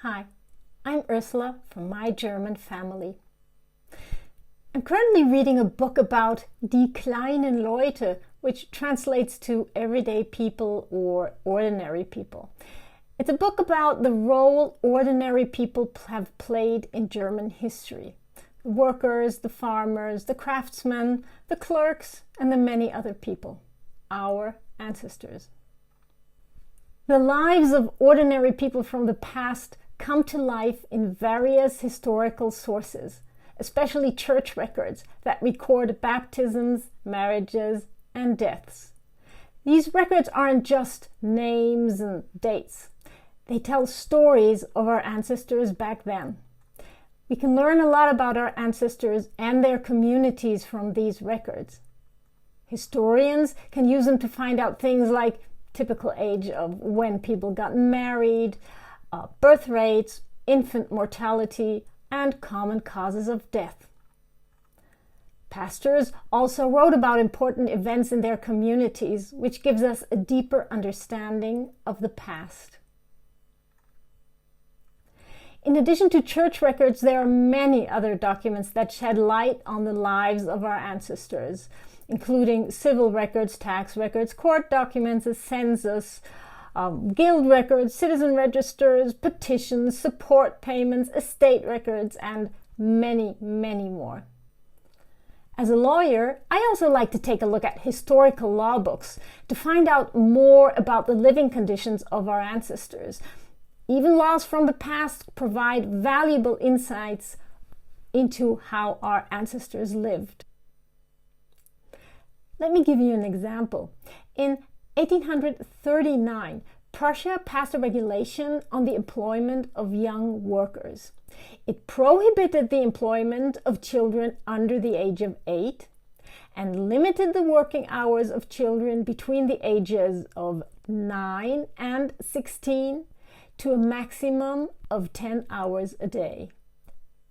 Hi, I'm Ursula from My German Family. I'm currently reading a book about Die kleinen Leute, which translates to everyday people or ordinary people. It's a book about the role ordinary people have played in German history. The workers, the farmers, the craftsmen, the clerks, and the many other people, our ancestors. The lives of ordinary people from the past come to life in various historical sources, especially church records that record baptisms, marriages, and deaths. These records aren't just names and dates. They tell stories of our ancestors back then. We can learn a lot about our ancestors and their communities from these records. Historians can use them to find out things like typical age of when people got married, birth rates, infant mortality, and common causes of death. Pastors also wrote about important events in their communities, which gives us a deeper understanding of the past. In addition to church records, there are many other documents that shed light on the lives of our ancestors, including civil records, tax records, court documents, a census, guild records, citizen registers, petitions, support payments, estate records, and many, many more. As a lawyer, I also like to take a look at historical law books to find out more about the living conditions of our ancestors. Even laws from the past provide valuable insights into how our ancestors lived. Let me give you an example. In 1839, Prussia passed a regulation on the employment of young workers. It prohibited the employment of children under the age of 8 and limited the working hours of children between the ages of 9 and 16 to a maximum of 10 hours a day,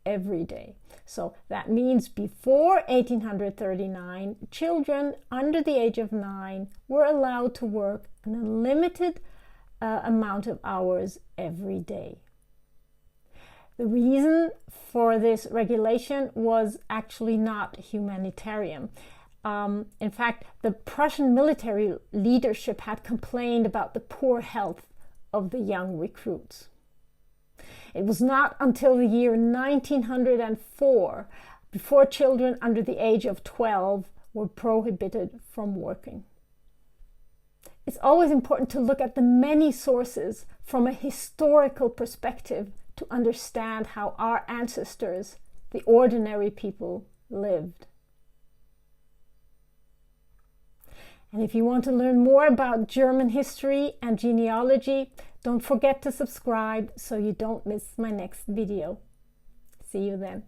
every day. So that means before 1839, children under the age of 9 were allowed to work an unlimited amount of hours every day. The reason for this regulation was actually not humanitarian. In fact, the Prussian military leadership had complained about the poor health of the young recruits. It was not until the year 1904 before children under the age of 12 were prohibited from working. It's always important to look at the many sources from a historical perspective to understand how our ancestors, the ordinary people, lived. And if you want to learn more about German history and genealogy, don't forget to subscribe so you don't miss my next video. See you then.